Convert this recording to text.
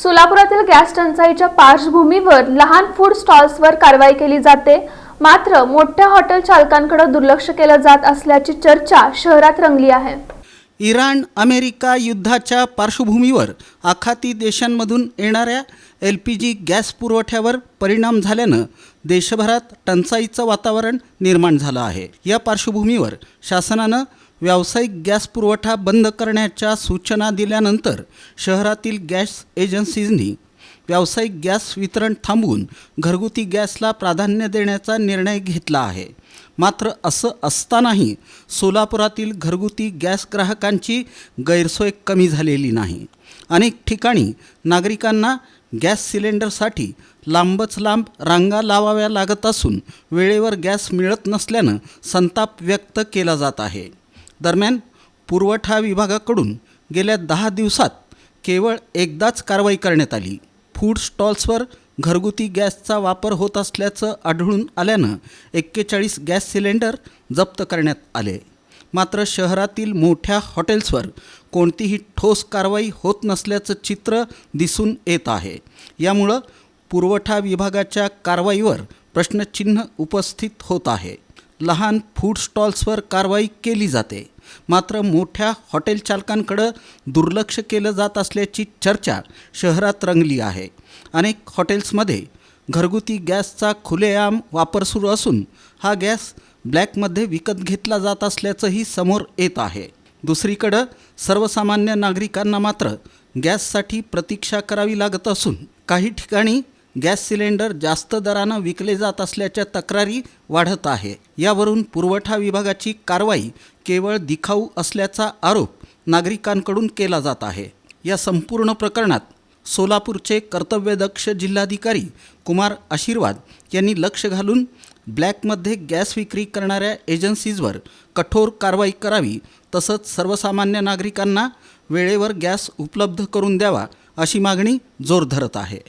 सोलापुरातील gas टंचाईच्या पार्श्वभूमीवर लहान फूड स्टॉल्सवर कारवाई केली जाते, मात्र मोठ्या हॉटेल चालकांकडे दुर्लक्ष केलं जात असल्याची चर्चा शहरात रंगली आहे। इराण अमेरिका युद्धाच्या पार्श्वभूमीवर आखाती देशांमधून येणाऱ्या LPG गॅस पुरवठ्यावर परिणाम झाल्यानं देशभरात टंचाईचं वातावरण निर्माण झालं आहे। या पार्श्वभूमीवर शासनानं व्यावसायिक गॅस पुरवठा बंद करण्याच्या सूचना दिल्यानंतर शहरातील गॅस एजन्सीजनी व्यावसायिक गॅस वितरण थांबवून घरगुती गॅसला प्राधान्य देण्याचा निर्णय घेतला आहे। मात्र असं असतानाही सोलापुरातील घरगुती गॅस ग्राहकांची गैरसोय कमी झालेली नाही। अनेक ठिकाणी नागरिकांना गॅस सिलेंडरसाठी लांबच लांब रांगा लावाव्या लागत असून वेळेवर गॅस मिळत नसल्यानं संताप व्यक्त केला जात आहे। दरम्यान पुरवठा विभागाकडून गेल्या 10 दिवसात केवळ एकदाच कारवाई करण्यात आली। फूड स्टॉल्सवर घरगुती गॅसचा वापर होत असल्याचं आढळून आल्यानं 41 गॅस सिलेंडर जप्त करण्यात आले। मात्र शहरातील मोठ्या हॉटेल्सवर कोणतीही ठोस कारवाई होत नसल्याचं चित्र दिसून येत आहे। यामुळं पुरवठा विभागाच्या कारवाईवर प्रश्नचिन्ह उपस्थित होत आहे। लहान फूड स्टॉल्सवर कारवाई केली जाते, मात्र मोठ्या हॉटेल चालकांकडे दुर्लक्ष केलं जात असल्याची चर्चा शहरात रंगली आहे। अनेक हॉटेल्समध्ये घरगुती गॅसचा खुलेआम वापर सुरू असून हा गॅस ब्लॅकमध्ये विकत घेतला जात असल्याचंही समोर येत आहे। दुसरीकडे सर्वसामान्य नागरिकांना मात्र गॅससाठी प्रतीक्षा करावी लागत असून काही ठिकाणी गॅस सिलेंडर जास्त दरानं विकले जात असल्याच्या तक्रारी वाढत आहे। यावरून पुरवठा विभागाची कारवाई केवळ दिखाऊ असल्याचा आरोप नागरिकांकडून केला जात आहे। या संपूर्ण प्रकरणात सोलापूरचे कर्तव्यदक्ष जिल्हाधिकारी कुमार आशीर्वाद यांनी लक्ष घालून ब्लॅकमध्ये गॅस विक्री करणाऱ्या एजन्सीजवर कठोर कारवाई करावी, तसंच सर्वसामान्य नागरिकांना वेळेवर गॅस उपलब्ध करून द्यावा अशी मागणी जोर धरत आहे।